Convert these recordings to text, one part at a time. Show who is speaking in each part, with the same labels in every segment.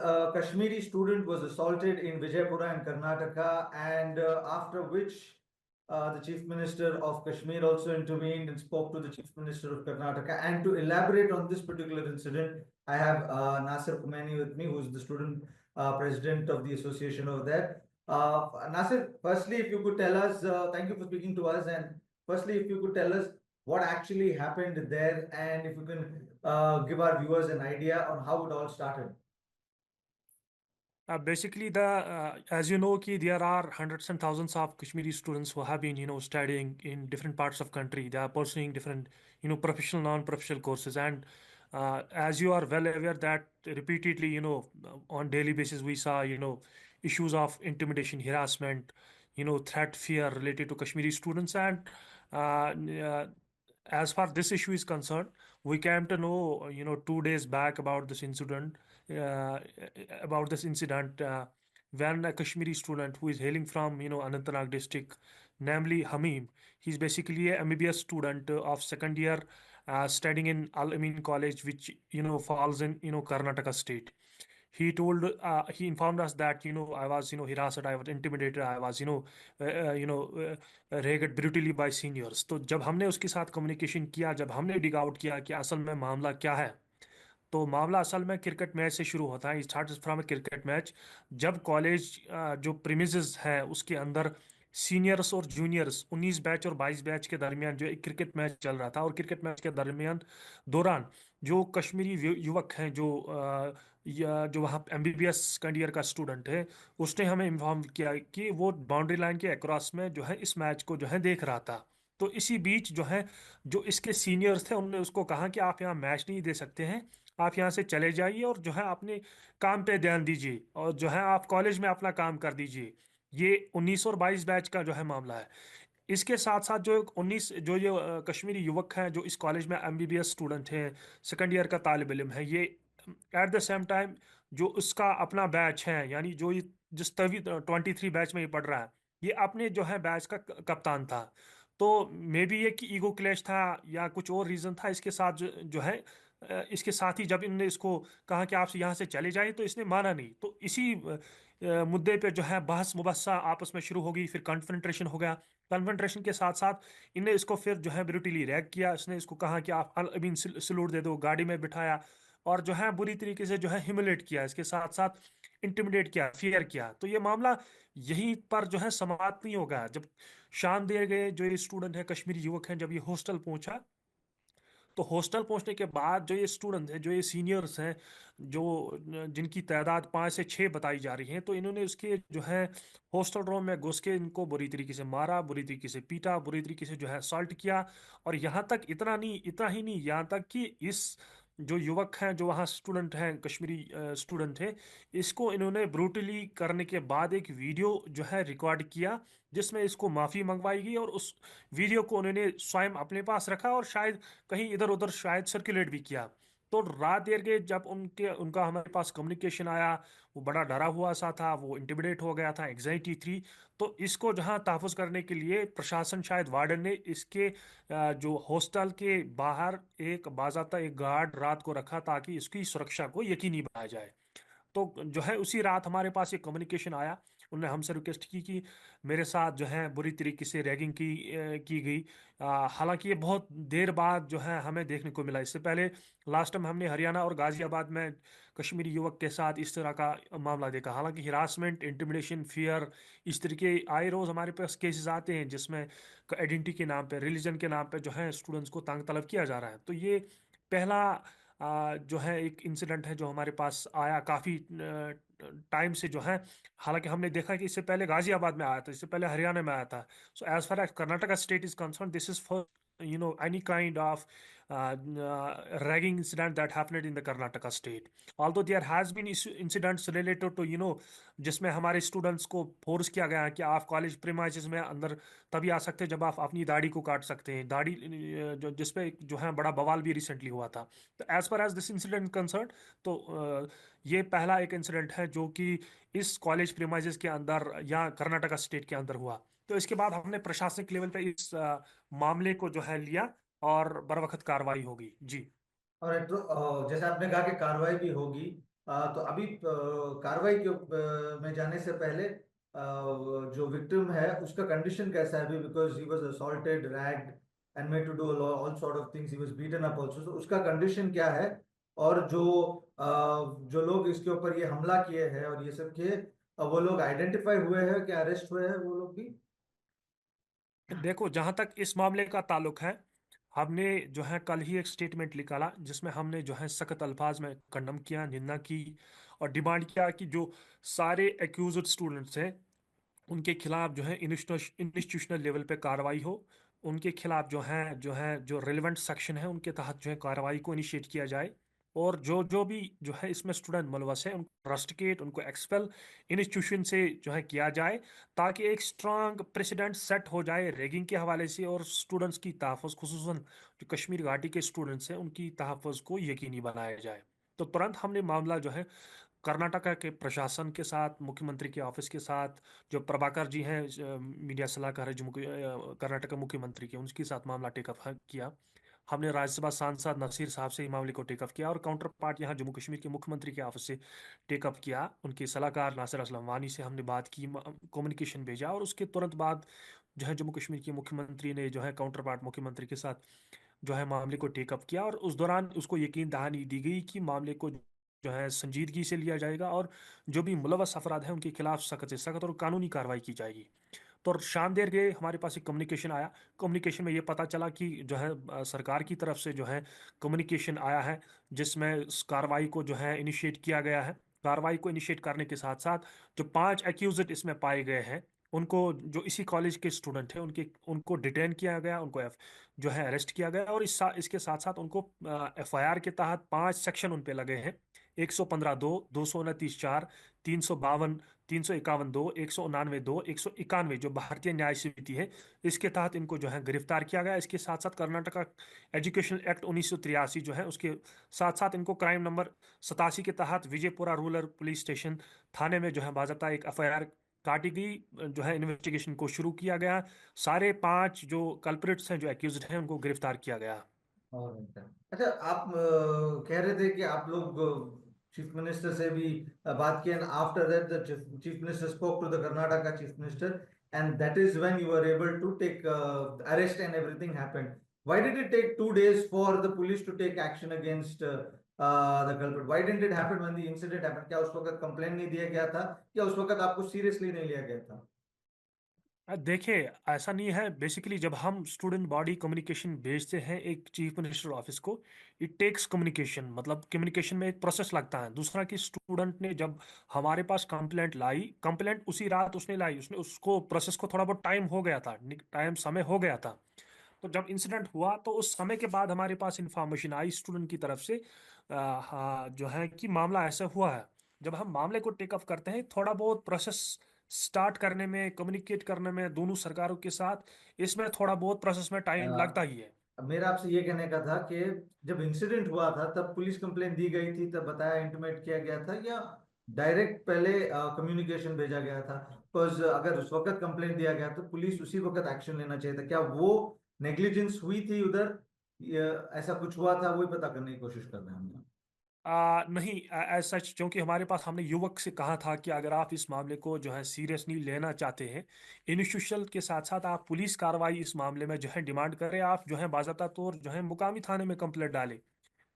Speaker 1: a Kashmiri student was assaulted in Vijaypura in Karnataka, and after which the Chief Minister of Kashmir also intervened and spoke to the Chief Minister of Karnataka. And to elaborate on this particular incident, I have Nasir Khomeini with me, who is the student president of the association over there. Nasir, firstly, if you could tell us, thank you for speaking to us, and firstly, if you could tell us what actually happened there, and if you can give our viewers an idea on how it all started.
Speaker 2: Basically, as you know, there are hundreds and thousands of Kashmiri students who have been, studying in different parts of country. They are pursuing different, professional, non-professional courses. And as you are well aware that repeatedly, on daily basis, we saw, issues of intimidation, harassment, threat, fear related to Kashmiri students. And as far this issue is concerned, we came to know, 2 days back about this incident uh, when a Kashmiri student who is hailing from Anantnag district, namely Hamim, he's basically a MBBS student of second year, studying in Al Amin College, which falls in Karnataka state. He informed us that I was harassed, I was intimidated, I was ragged brutally by seniors. तो जब हमने उसके साथ communication किया, जब हमने dig out किया कि असल में मामला क्या है, तो मामला असल में क्रिकेट मैच से शुरू होता है। स्टार्ट फ्रॉम क्रिकेट मैच, जब कॉलेज जो प्रीमिसेस है उसके अंदर सीनियर्स और जूनियर्स 19 बैच और 22 बैच के दरमियान जो एक क्रिकेट मैच चल रहा था, और क्रिकेट मैच के दौरान जो कश्मीरी युवक हैं जो वहाँ MBBS सेकंड ईयर का स्टूडेंट है, उसने हमें इन्फॉर्म किया कि वो बाउंड्री लाइन के अक्रॉस में जो है इस मैच को जो है देख रहा था। तो इसी बीच जो इसके सीनियर्स थे, उन्होंने उसको कहा कि आप यहाँ मैच नहीं दे सकते हैं, आप यहाँ से चले जाइए और जो है अपने काम पे ध्यान दीजिए, और जो है आप कॉलेज में अपना काम कर दीजिए। ये 19 और 22 बैच का जो है मामला है। इसके साथ साथ जो 19 जो ये कश्मीरी युवक हैं जो इस कॉलेज में MBBS स्टूडेंट हैं, सेकंड ईयर का तालिब इल्म है, ये एट द सेम टाइम जो उसका अपना बैच है, यानी जो ये जिस 23 बैच में ये पढ़ रहा है, ये अपने जो है बैच का कप्तान था। तो मे बी ये कि ईगो क्लैश था या कुछ और रीज़न था इसके साथ जो है इसके साथ ही जब इनने इसको कहा कि आप यहाँ से चले जाएं, तो इसने माना नहीं। तो इसी मुद्दे पे जो है बहस मुबस्सा आपस में शुरू हो गई, फिर कन्फ्रंट्रेशन हो गया। कन्फ्रंट्रेशन के साथ साथ इनने इसको फिर जो है ब्रूटली रैग किया। इसने इसको कहा कि आप अल अमीन सलूट दे दो, गाड़ी में बिठाया और जो है बुरी तरीके से जो है ह्यूमिलेट किया, इसके साथ साथ इंटिमिडेट किया, फियर किया। तो ये मामला यहीं पर जो है समाप्त नहीं होगा। जब शाम दिए गए, जो ये स्टूडेंट है कश्मीरी युवक हैं, जब ये हॉस्टल पहुंचा, तो हॉस्टल पहुंचने के बाद जो ये स्टूडेंट हैं, जो ये सीनियर्स हैं, जो जिनकी तादाद 5 से 6 बताई जा रही है, तो इन्होंने उसके जो है हॉस्टल रूम में घुस के इनको बुरी तरीके से मारा, बुरी तरीके से पीटा, बुरी तरीके से जो है असॉल्ट किया। और यहाँ तक इतना ही नहीं, यहाँ तक कि इस जो युवक हैं जो वहाँ स्टूडेंट हैं, कश्मीरी स्टूडेंट हैं, इसको इन्होंने ब्रूटली करने के बाद एक वीडियो जो है रिकॉर्ड किया, जिसमें इसको माफ़ी मंगवाई गई, और उस वीडियो को उन्होंने स्वयं अपने पास रखा और शायद कहीं इधर उधर शायद सर्कुलेट भी किया। तो रात देर के जब उनका हमारे पास कम्युनिकेशन आया, वो बड़ा डरा हुआ सा था, वो इंटिमिडेट हो गया था, एग्जाइटी थी। तो इसको जहाँ तहफ़्फ़ुज़ करने के लिए प्रशासन, शायद वार्डन ने इसके जो हॉस्टल के बाहर एक बाज़ाब्ता एक गार्ड रात को रखा, ताकि इसकी सुरक्षा को यकीनी बनाया जाए। तो जो है उसी रात हमारे पास एक कम्युनिकेशन आया, उन्होंने हमसे रिक्वेस्ट की कि मेरे साथ जो है बुरी तरीके से रैगिंग की गई। हालांकि ये बहुत देर बाद जो है हमें देखने को मिला। इससे पहले लास्ट टाइम हमने हरियाणा और गाजियाबाद में कश्मीरी युवक के साथ इस तरह का मामला देखा। हालांकि हिरासमेंट, इंटिमिडेशन, फियर, इस तरीके आए रोज़ हमारे पास केसेस आते हैं, जिसमें आइडेंटिटी के नाम पे, रिलीजन के नाम पे जो है स्टूडेंट्स को तंग तलब किया जा रहा है। तो ये पहला जो है एक इंसिडेंट है जो हमारे पास आया काफ़ी टाइम से जो है। हालांकि हमने देखा कि इससे पहले गाजियाबाद में आया था, इससे पहले हरियाणा में आया था। So as far as Karnataka state is concern, this is for any kind of ragging incident that happened in the Karnataka state. Although there has been incidents related to जिसमें हमारे स्टूडेंट्स को फोर्स किया गया है कि आप कॉलेज प्रीमाइसेस में अंदर तभी आ सकते हैं जब आप अपनी दाढ़ी को काट सकते हैं, दाढ़ी जो जिसपे जो है बड़ा बवाल भी रिसेंटली हुआ था। तो as far as this incident concern, तो ये पहला एक इंसिडेंट है जो कि इस कॉलेज प्रीमाइसेस के अंदर या कर्नाटका स्टेट के अंदर हुआ। तो इसके बाद हमने प्रशासनिक लेवल पे इस मामले को जो है लिया और बर वक्त कार्रवाई होगी। जी।
Speaker 1: और तो जैसे आपने कहा कि कार्रवाई भी होगी, तो अभी कार्रवाई के में जाने से पहले जो विक्टिम है उसका कंडीशन कैसा है अभी, because he was assaulted, ragged and made to do all sort of things, he was beaten up also, तो उसका कंडीशन क्या है? और जो लोग इसके ऊपर ये हमला किए हैं और ये सब किए, वो लोग आइडेंटिफाई हुए हैं क्या, अरेस्ट हुए हैं वो लोग भी?
Speaker 2: देखो, जहां तक इस मामले का ताल्लुक है, हमने जो है कल ही एक स्टेटमेंट निकाला जिसमें हमने जो है सख्त अल्फाज में कंडम किया, निंदा की और डिमांड किया कि जो सारे एक्यूज्ड स्टूडेंट्स हैं उनके खिलाफ जो है इंस्टीट्यूशनल लेवल पे कार्रवाई हो। उनके खिलाफ जो रेलिवेंट सेक्शन है उनके तहत जो है कार्रवाई को इनिशिएट किया जाए। और जो जो भी जो है इसमें स्टूडेंट मुलवस है उनको रस्टिकेट, उनको एक्सपेल इंस्टीट्यूशन से जो है किया जाए, ताकि एक स्ट्रांग प्रेसिडेंट सेट हो जाए रैगिंग के हवाले से और स्टूडेंट्स की तहफ़्फ़ुज़, खुसूसन जो कश्मीर घाटी के स्टूडेंट्स हैं उनकी तहफ़्फ़ुज़ को यकीनी बनाया जाए। तो तुरंत हमने मामला जो है कर्नाटका के प्रशासन के साथ, मुख्यमंत्री के ऑफिस के साथ, जो प्रभाकर जी हैं मीडिया सलाहकार है कर्नाटक मुख्यमंत्री के, उनके साथ मामला टेकअप किया। हमने राज्यसभा सांसद नसीर साहब से ही मामले को टेकअप किया और काउंटर पार्ट यहाँ जम्मू कश्मीर के मुख्यमंत्री के ऑफिस से टेकअप किया। उनके सलाहकार नासिर असलम वानी से हमने बात की, कम्युनिकेशन भेजा और उसके तुरंत बाद जो है जम्मू कश्मीर के मुख्यमंत्री ने जो है काउंटर पार्ट मुख्यमंत्री के साथ जो है मामले को टेकअप किया और उस दौरान उसको यकीन दहानी दी गई कि मामले को जो है संजीदगी से लिया जाएगा और जो भी मुलवस अफराद हैं उनके खिलाफ सख्त से सख्त और कानूनी कार्रवाई की जाएगी। तो शाम देर गए हमारे पास एक कम्युनिकेशन आया। कम्युनिकेशन में ये पता चला कि जो है सरकार की तरफ से जो है कम्युनिकेशन आया है जिसमें इस कार्रवाई को जो है इनिशिएट किया गया है। कार्रवाई को इनिशिएट करने के साथ साथ जो 5 एक्यूज्ड इसमें पाए गए हैं उनको, जो इसी कॉलेज के स्टूडेंट हैं, उनको डिटेन किया गया, उनको जो है अरेस्ट किया गया और इसके साथ साथ उनको एफआईआर के तहत 5 सेक्शन उन पे लगे हैं। 115(2), 229(4), 352, 351(2), 199(2), 191 जो भारतीय न्याय समिति है, इसके तहत इनको जो है गिरफ्तार किया गया। इसके साथ साथ कर्नाटका एजुकेशन एक्ट 1983 जो है उसके साथ साथ इनको क्राइम नंबर 87 के तहत विजयपुरा रूरल पुलिस स्टेशन थाने में जो है बाज़ाब्ता एक एफआईआर काटी गई, जो है इन्वेस्टिगेशन को शुरू किया गया। सारे 5 जो कल्प्रिट्स हैं, जो एक्यूज्ड हैं, उनको गिरफ्तार किया गया।
Speaker 1: और अच्छा, आप कह रहे थे कि आप लोग चीफ मिनिस्टर से भी बात किए, and after that the chief minister spoke to the Karnataka chief minister, and that is when you were able to take arrest and everything happened. Why did it take 2 days for the police to take action against the culprit? Why didn't it happen when the incident happened? क्या उस वक्त complaint नहीं दिया गया था, या उस वक्त आपको सीरियसली नहीं लिया गया था?
Speaker 2: देखिए, ऐसा नहीं है। बेसिकली जब हम स्टूडेंट बॉडी कम्युनिकेशन भेजते हैं एक चीफ मिनिस्टर ऑफिस को, इट टेक्स कम्युनिकेशन, मतलब कम्युनिकेशन में एक प्रोसेस लगता है। दूसरा कि स्टूडेंट ने जब हमारे पास कंप्लेंट लाई, कंप्लेंट उसी रात उसने लाई, उसने उसको प्रोसेस को थोड़ा बहुत टाइम हो गया था, समय हो गया था। तो जब इंसिडेंट हुआ तो उस समय के बाद हमारे पास इंफॉर्मेशन आई स्टूडेंट की तरफ से, हाँ, जो है कि मामला ऐसा हुआ है। जब हम मामले को टेकअप करते हैं, थोड़ा बहुत प्रोसेस स्टार्ट करने में, कम्युनिकेट करने में दोनों सरकारों के साथ, इसमें थोड़ा बहुत प्रोसेस में टाइम लगता ही है।
Speaker 1: अब मेरा आपसे ये कहने का था कि जब इंसिडेंट हुआ था तब पुलिस कंप्लेंट दी गई थी, तब बताया, इंटीमेट किया गया था, या डायरेक्ट पहले कम्युनिकेशन भेजा गया था? बिकॉज अगर उस वक्त कंप्लेंट दिया गया तो पुलिस उसी वक्त एक्शन लेना चाहिए था। क्या वो नेग्लिजेंस हुई थी उधर, या ऐसा कुछ हुआ था? वही पता करने की कोशिश कर रहे हैं हम।
Speaker 2: नहीं, एज सच, क्योंकि हमारे पास, हमने युवक से कहा था कि अगर आप इस मामले को जो है सीरियसली लेना चाहते हैं, इंस्टीट्यूशन के साथ साथ आप पुलिस कार्रवाई इस मामले में जो है डिमांड करें, आप जो है बाज़ाब्ता तौर जो है मुकामी थाने में कंप्लेंट डालें।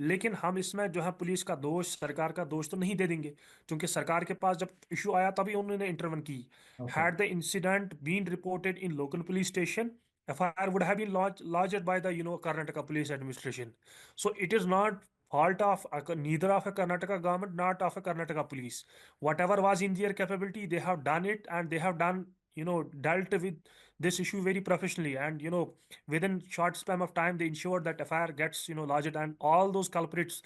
Speaker 2: लेकिन हम इसमें जो है पुलिस का दोष, सरकार का दोष तो नहीं दे देंगे, क्योंकि सरकार के पास जब इशू आया तभी उन्होंने इंटरवन की।
Speaker 1: Okay.
Speaker 2: Had the incident been reported in local police station, FIR would have been lodged by the Karnataka police administration. So it is not fault of neither of a Karnataka government, not of a Karnataka police. Whatever was in their capability, they have done it, and they have done, dealt with this issue very professionally. And within short span of time, they ensured that FIR gets lodged, and all those culprits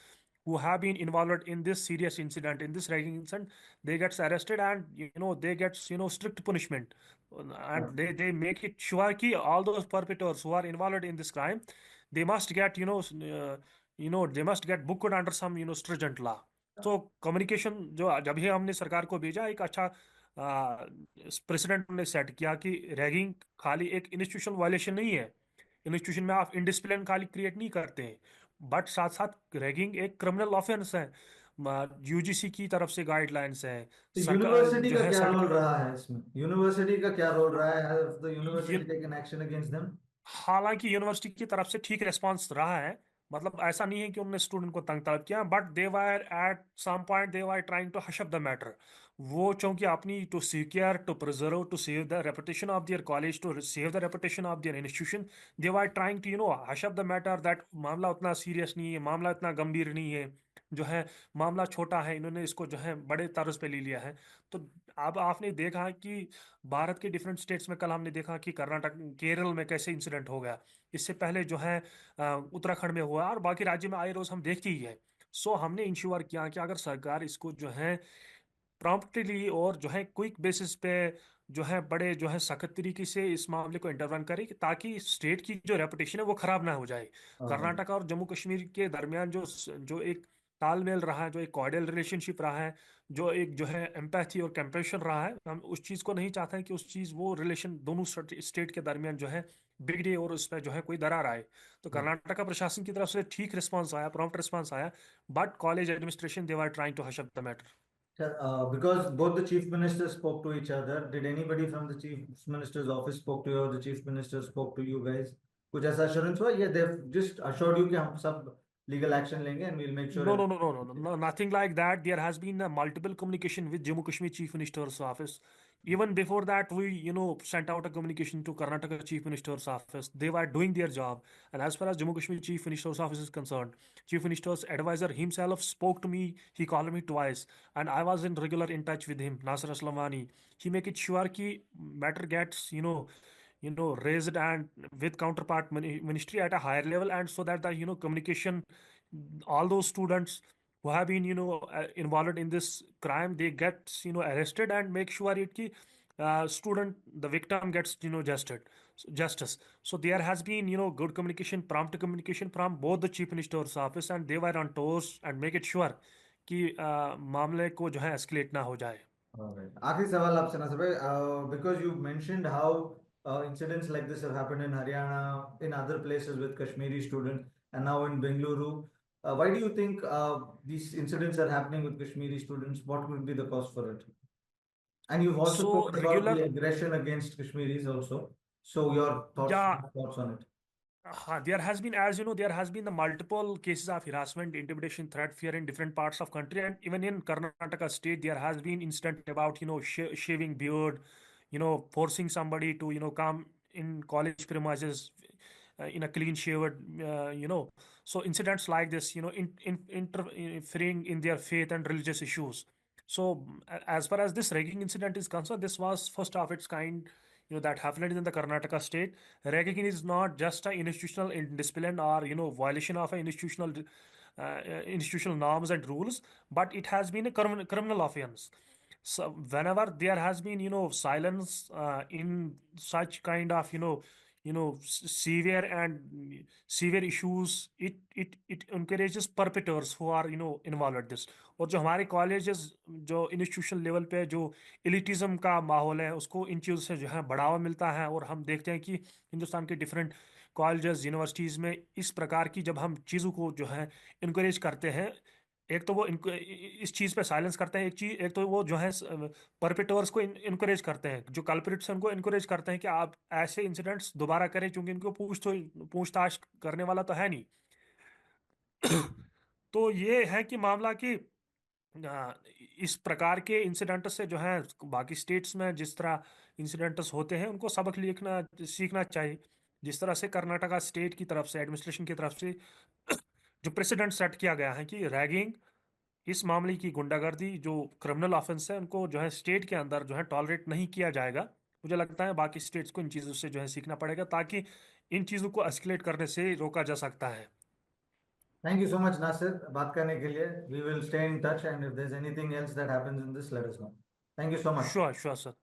Speaker 2: who have been involved in this serious incident, in this ragging incident, they gets arrested, and they gets strict punishment. And they make it sure कि all those perpetrators who are involved in this crime, they must get they must get booked under some stringent law. तो communication जो जब ही हमने सरकार को भेजा, एक अच्छा प्रेसिडेंट ने सेट किया कि रैगिंग खाली एक इंस्टीट्यूशन वायलेशन नहीं है। इंस्टीट्यूशन में आप इनडिसिप्लिन खाली क्रिएट नहीं करते हैं, बट साथ साथ रैगिंग एक क्रिमिनल ऑफेंस है। यूजीसी की तरफ से गाइडलाइंस है,
Speaker 1: तो यूनिवर्सिटी
Speaker 2: जो
Speaker 1: का
Speaker 2: है
Speaker 1: क्या रोल
Speaker 2: सर्टिफिकेट।
Speaker 1: रहा है इसमें? यूनिवर्सिटी का क्या रोल रहा है? Have the university taken action against them?
Speaker 2: हालांकि यूनिवर्सिटी की तरफ से ठीक रिस्पांस रहा है, मतलब ऐसा नहीं है कि उन्होंने स्टूडेंट को तंग तलब किया, but they were at some point they were trying to hush up the matter. वो चूंकि अपनी to secure to preserve to save the reputation of their college, to save the reputation of their institution, they were trying to hush up the matter that मामला उतना serious नहीं है, मामला इतना गंभीर नहीं है, जो है मामला छोटा है, इन्होंने इसको जो है बड़े तर्ज पे ले लिया है। तो अब आपने देखा कि भारत के डिफरेंट स्टेट्स में, कल हमने देखा कि कर्नाटक केरल में कैसे इंसिडेंट हो गया, इससे पहले जो है उत्तराखंड में हुआ, और बाकी राज्य में आए रोज हम देखते ही है। सो हमने इंश्योर किया कि अगर सरकार इसको जो है प्रॉम्प्टली और जो है क्विक बेसिस पे जो है बड़े जो है सख्त तरीके से इस मामले को इंटरवन करे, ताकि स्टेट की जो रेपुटेशन है वो खराब ना हो जाए। कर्नाटक और जम्मू कश्मीर के दरमियान जो जो एक तालमेल रहा है, जो एक कॉर्डियल रिलेशनशिप रहा है, जो एक जो है एम्पैथी और कंपैशन रहा है, हम उस चीज़ को नहीं चाहते हैं कि उस चीज़ वो रिलेशन दोनों स्टेट के दरमियान जो है बिगड़े और उसमें जो है कोई दरार आए। तो कर्नाटक का प्रशासन की तरफ से ठीक रिस्पांस आया, प्रॉम्प्ट रिस्पांस आया, but college administration they were trying to hush up the matter.
Speaker 1: Sir, because both the chief ministers spoke to each other, did anybody from the chief minister's office spoke to you, or the chief minister spoke to you guys? कुछ ऐसा assurance हुआ, या they've just assured you कि हम सब legal action लेंगे and we'll make sure
Speaker 2: No, no, no,
Speaker 1: everything
Speaker 2: no, no, no, no, nothing like that. There has been a multiple communication with Jammu Kashmir Chief Minister's office. Even before that, we, sent out a communication to Karnataka Chief Minister's office. They were doing their job. And as far as Jammu Kashmir Chief Minister's office is concerned, Chief Minister's advisor himself spoke to me. He called me twice, and I was in regular in touch with him, Nasir Aslamani. He make it sure ki matter gets, raised and with counterpart ministry at a higher level, and so that the, communication, all those students who have been involved in this crime, they get arrested, and make sure it ki student, the victim gets justice. So there has been good communication, prompt communication from both the chief minister's office, and they were on toes and make it sure कि मामले को जो है escalate ना हो जाए।
Speaker 1: Alright. आखिरी सवाल आपसे ना भाई, because you mentioned how incidents like this have happened in Haryana, in other places with Kashmiri students, and now in Bengaluru. Why do you think these incidents are happening with Kashmiri students? What could be the cause for it? And you've also
Speaker 2: So
Speaker 1: spoken about
Speaker 2: regular,
Speaker 1: the aggression against Kashmiris also. So
Speaker 2: yeah.
Speaker 1: your thoughts on it?
Speaker 2: There has been, as you know, there has been the multiple cases of harassment, intimidation, threat, fear in different parts of country, and even in Karnataka state, there has been incident about shaving beard, forcing somebody to come in college premises in a clean shaved, so incidents like this, interfering in their faith and religious issues. So as far as this ragging incident is concerned, this was first of its kind, that happened in the Karnataka state. Ragging is not just an institutional indiscipline or violation of institutional norms and rules, but it has been a criminal offense. So whenever there has been silence in such kind of severe and severe issues, it encourages perpetrators who are involved in this. और जो हमारे colleges, जो institution level पे जो elitism का माहौल है, उसको इन चीज़ों से जो है बढ़ावा मिलता है, और हम देखते हैं कि हिंदुस्तान के डिफरेंट कॉलेजेस यूनिवर्सिटीज़ में इस प्रकार की जब हम चीज़ों को जो है इनक्रेज करते हैं, एक तो वो इस चीज़ पे साइलेंस करते हैं, एक तो वो जो है परपेटर्स को इनकरेज करते हैं, जो कल्प्रिट्स हैं उनको इनकरेज करते हैं कि आप ऐसे इंसिडेंट्स दोबारा करें, क्योंकि इनको पूछताछ करने वाला तो है नहीं। तो ये है कि मामला कि आ, इस प्रकार के इंसिडेंट्स से जो है बाकी स्टेट्स में जिस तरह इंसिडेंट्स होते हैं, उनको सबक लिखना सीखना चाहिए। जिस तरह से कर्नाटका स्टेट की तरफ से, एडमिनिस्ट्रेशन की तरफ से जो प्रेसिडेंट सेट किया गया है कि रैगिंग, इस मामले की गुंडागर्दी जो क्रिमिनल ऑफेंस है, उनको जो है स्टेट के अंदर जो है टॉलरेट नहीं किया जाएगा। मुझे लगता है बाकी स्टेट्स को इन चीज़ों से जो है सीखना पड़ेगा, ताकि इन चीज़ों को एस्केलेट करने से रोका जा सकता है।
Speaker 1: Thank you so much, Nasir. बात करने के लिए. We will stay in touch, and if there's anything else that happens in this, let us know. Thank you so much.
Speaker 2: Sure sure sir.